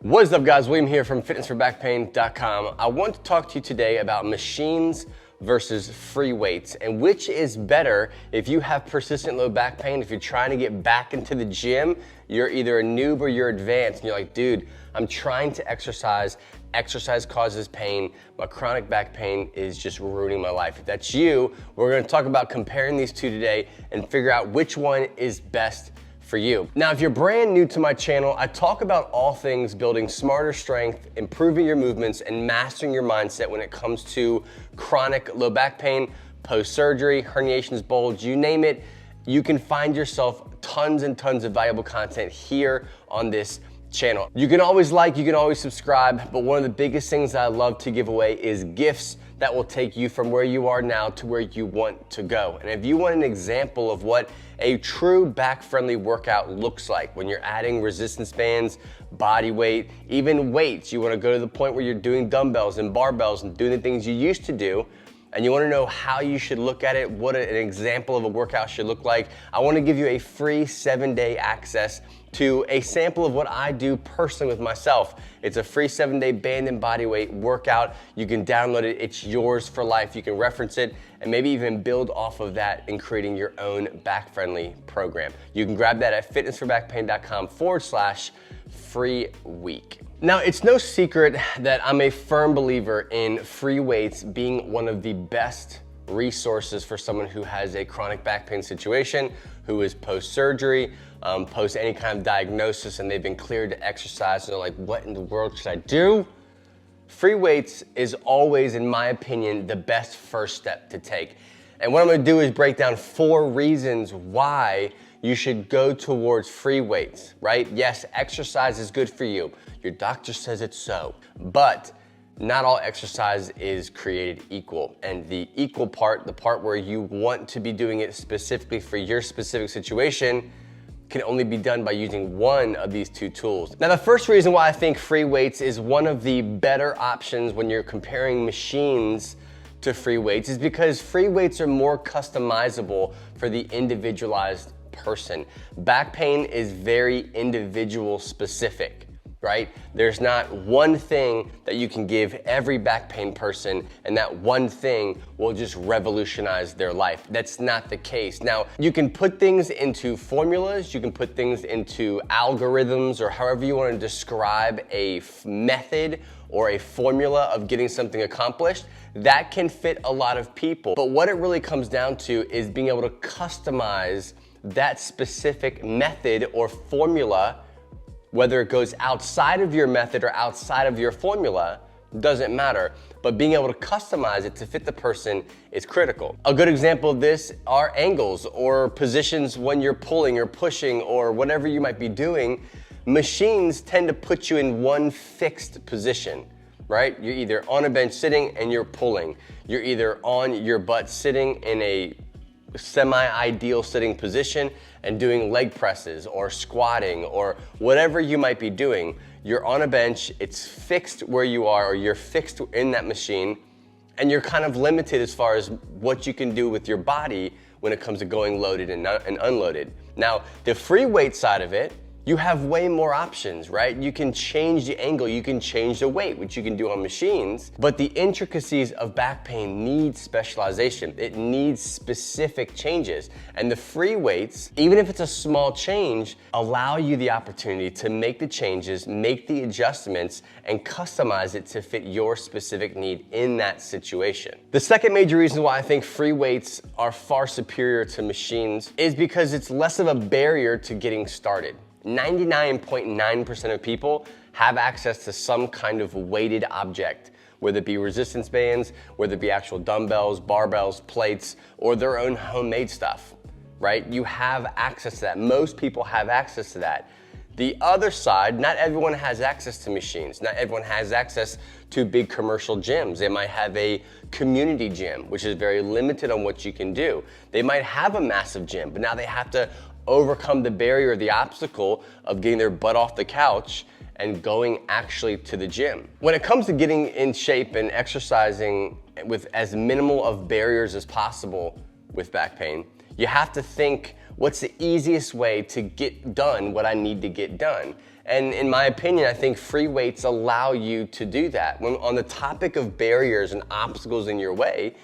What is up, guys? William here from fitnessforbackpain.com. I want to talk to you today about machines versus free weights and which is better if you have persistent low back pain. If you're trying to get back into the gym, you're either a noob or you're advanced and you're like, dude, I'm trying to exercise. Exercise causes pain. My chronic back pain is just ruining my life. If that's you, we're gonna talk about comparing these two today and figure out which one is best for you. Now, if you're brand new to my channel, I talk about all things building smarter strength, improving your movements, and mastering your mindset when it comes to chronic low back pain, post-surgery, herniations, bulge, you name it. You can find yourself tons and tons of valuable content here on this channel. You can always like, you can always subscribe, but one of the biggest things that I love to give away is gifts that will take you from where you are now to where you want to go. And if you want an example of what a true back-friendly workout looks like when you're adding resistance bands, body weight, even weights, you wanna go to the point where you're doing dumbbells and barbells and doing the things you used to do, and you wanna know how you should look at it, what an example of a workout should look like, I wanna give you a free 7-day access to a sample of what I do personally with myself. It's a free 7-day band and body weight workout. You can download it, it's yours for life. You can reference it and maybe even build off of that in creating your own back-friendly program. You can grab that at fitnessforbackpain.com/free week. Now, it's no secret that I'm a firm believer in free weights being one of the best resources for someone who has a chronic back pain situation, who is post-surgery, post any kind of diagnosis, and they've been cleared to exercise, and they're like, what in the world should I do? Free weights is always, in my opinion, the best first step to take. And what I'm gonna do is break down 4 reasons why you should go towards free weights, right? Yes, exercise is good for you. Your doctor says it's so, but not all exercise is created equal. And the equal part, the part where you want to be doing it specifically for your specific situation, can only be done by using one of these 2 tools. Now, the first reason why I think free weights is one of the better options when you're comparing machines to free weights is because free weights are more customizable for the individualized person. Back pain is very individual specific, right? There's not one thing that you can give every back pain person and that one thing will just revolutionize their life. That's not the case. Now, you can put things into formulas, you can put things into algorithms, or however you want to describe a method or a formula of getting something accomplished. That can fit a lot of people. But what it really comes down to is being able to customize that specific method or formula. Whether it goes outside of your method or outside of your formula, doesn't matter. But being able to customize it to fit the person is critical. A good example of this are angles or positions when you're pulling or pushing or whatever you might be doing. Machines tend to put you in one fixed position, right? You're either on a bench sitting and you're pulling. You're either on your butt sitting in a semi-ideal sitting position and doing leg presses or squatting or whatever you might be doing. You're on a bench, it's fixed where you are, or you're fixed in that machine, and you're kind of limited as far as what you can do with your body when it comes to going loaded and unloaded. Now, the free weight side of it, you have way more options, right? You can change the angle, you can change the weight, which you can do on machines, but the intricacies of back pain need specialization. It needs specific changes. And the free weights, even if it's a small change, allow you the opportunity to make the changes, make the adjustments, and customize it to fit your specific need in that situation. The second major reason why I think free weights are far superior to machines is because it's less of a barrier to getting started. 99.9% of people have access to some kind of weighted object, whether it be resistance bands, whether it be actual dumbbells, barbells, plates, or their own homemade stuff, right? You have access to that. Most people have access to that. The other side, not everyone has access to machines. Not everyone has access to big commercial gyms. They might have a community gym, which is very limited on what you can do. They might have a massive gym, but now they have to overcome the barrier, the obstacle of getting their butt off the couch and going actually to the gym. When it comes to getting in shape and exercising with as minimal of barriers as possible with back pain, you have to think What's the easiest way to get done what I need to get done? And in my opinion, I think free weights allow you to do that. When on the topic of barriers and obstacles in your way,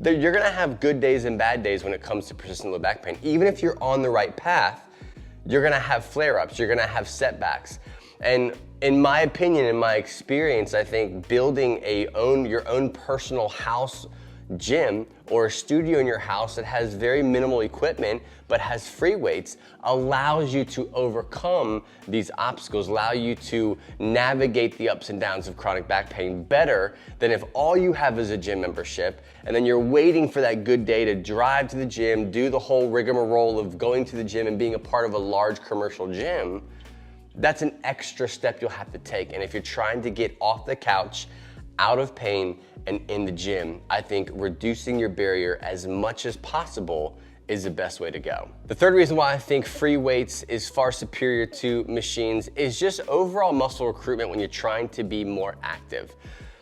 you're gonna have good days and bad days when it comes to persistent low back pain. Even if you're on the right path, you're gonna have flare-ups, you're gonna have setbacks. And in my opinion, in my experience, I think building your own personal house gym or a studio in your house that has very minimal equipment but has free weights allows you to overcome these obstacles, allow you to navigate the ups and downs of chronic back pain better than if all you have is a gym membership and then you're waiting for that good day to drive to the gym, do the whole rigmarole of going to the gym and being a part of a large commercial gym. That's an extra step you'll have to take. And if you're trying to get off the couch, out of pain, and in the gym, I think reducing your barrier as much as possible is the best way to go. The third reason why I think free weights is far superior to machines is just overall muscle recruitment when you're trying to be more active.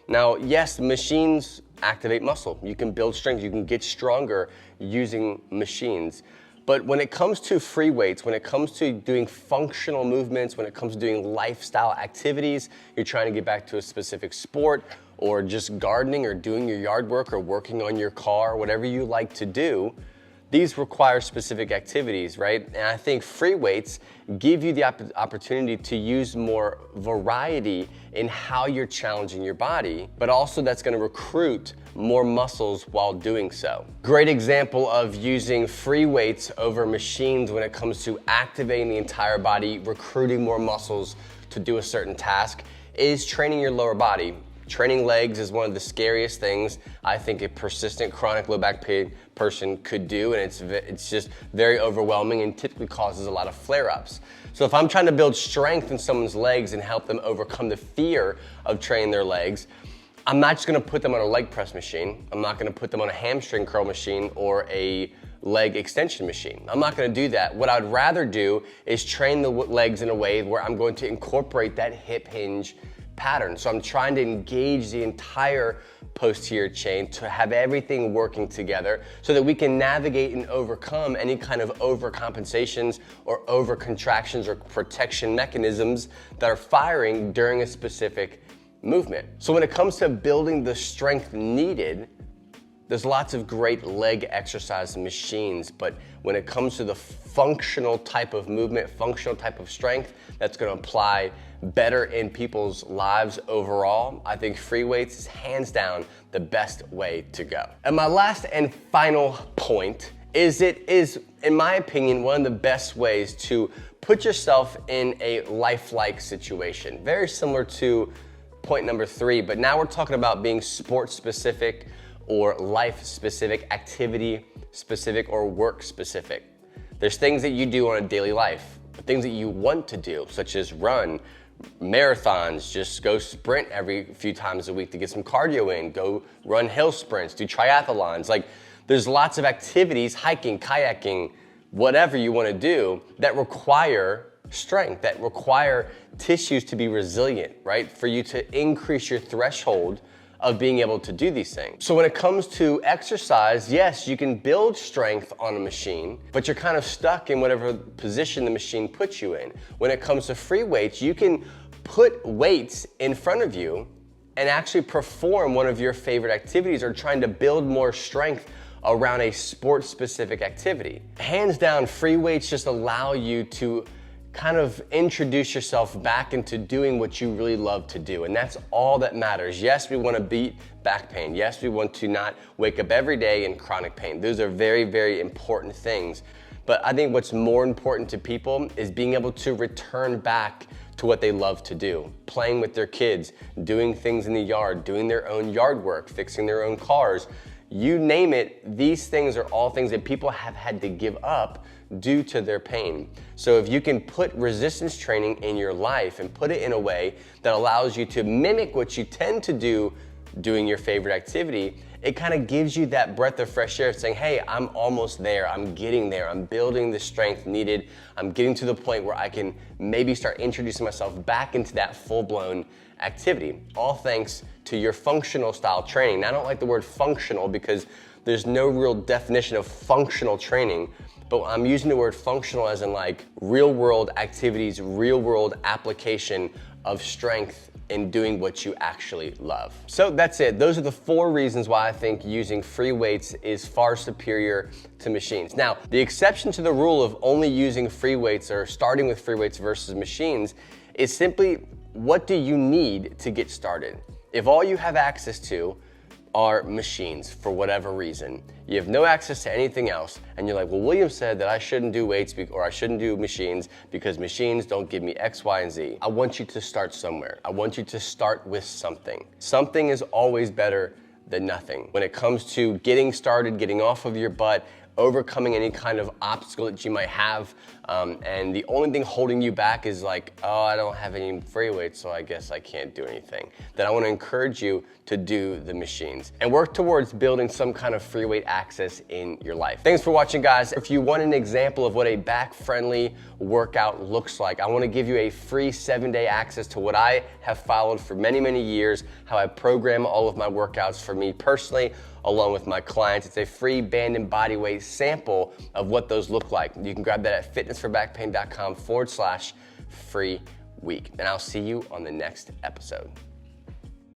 Now, yes, machines activate muscle. You can build strength, you can get stronger using machines. But when it comes to free weights, when it comes to doing functional movements, when it comes to doing lifestyle activities, you're trying to get back to a specific sport or just gardening or doing your yard work or working on your car, whatever you like to do, these require specific activities, right? And I think free weights give you the opportunity to use more variety in how you're challenging your body, but also that's gonna recruit more muscles while doing so. Great example of using free weights over machines when it comes to activating the entire body, recruiting more muscles to do a certain task, is training your lower body. Training legs is one of the scariest things I think a persistent chronic low back pain person could do, and it's just very overwhelming and typically causes a lot of flare-ups. So if I'm trying to build strength in someone's legs and help them overcome the fear of training their legs, I'm not just gonna put them on a leg press machine. I'm not gonna put them on a hamstring curl machine or a leg extension machine. I'm not gonna do that. What I'd rather do is train the legs in a way where I'm going to incorporate that hip hinge pattern. So I'm trying to engage the entire posterior chain to have everything working together so that we can navigate and overcome any kind of overcompensations or overcontractions or protection mechanisms that are firing during a specific movement. So when it comes to building the strength needed, there's lots of great leg exercise machines, but when it comes to the functional type of movement, functional type of strength that's gonna apply better in people's lives overall, I think free weights is hands down the best way to go. And my last and final point is it is, in my opinion, one of the best ways to put yourself in a lifelike situation. Very similar to point number 3, but now we're talking about being sport specific or life specific, activity specific, or work specific. There's things that you do on a daily life, things that you want to do, such as run, marathons, just go sprint every few times a week to get some cardio in, go run hill sprints, do triathlons. Like, there's lots of activities, hiking, kayaking, whatever you want to do that require strength, that require tissues to be resilient, right? For you to increase your threshold of being able to do these things. So when it comes to exercise, yes, you can build strength on a machine, but you're kind of stuck in whatever position the machine puts you in. When it comes to free weights, you can put weights in front of you and actually perform one of your favorite activities or trying to build more strength around a sport-specific activity. Hands down, free weights just allow you to kind of introduce yourself back into doing what you really love to do. And that's all that matters. Yes, we want to beat back pain. Yes, we want to not wake up every day in chronic pain. Those are very, very important things. But I think what's more important to people is being able to return back to what they love to do. Playing with their kids, doing things in the yard, doing their own yard work, fixing their own cars. You name it, these things are all things that people have had to give up due to their pain. So if you can put resistance training in your life and put it in a way that allows you to mimic what you tend to do doing your favorite activity, it kind of gives you that breath of fresh air saying, hey, I'm almost there, I'm getting there, I'm building the strength needed, I'm getting to the point where I can maybe start introducing myself back into that full-blown activity, all thanks to your functional style training. Now, I don't like the word functional because there's no real definition of functional training, but I'm using the word functional as in like real world activities, real world application of strength in doing what you actually love. So that's it. Those are the 4 reasons why I think using free weights is far superior to machines. Now, the exception to the rule of only using free weights or starting with free weights versus machines is simply, what do you need to get started? If all you have access to are machines for whatever reason, you have no access to anything else, and you're like, well, William said that I shouldn't do weights or I shouldn't do machines because machines don't give me X, Y, and Z. I want you to start somewhere. I want you to start with something. Something is always better than nothing. When it comes to getting started, getting off of your butt, overcoming any kind of obstacle that you might have, and the only thing holding you back is like, oh, I don't have any free weights, so I guess I can't do anything. Then I want to encourage you to do the machines and work towards building some kind of free weight access in your life. Thanks for watching, guys. If you want an example of what a back-friendly workout looks like, I want to give you a free 7-day access to what I have followed for many, many years, how I program all of my workouts for me personally, along with my clients. It's a free band and body weight sample of what those look like. You can grab that at fitnessforbackpain.com/free week. And I'll see you on the next episode.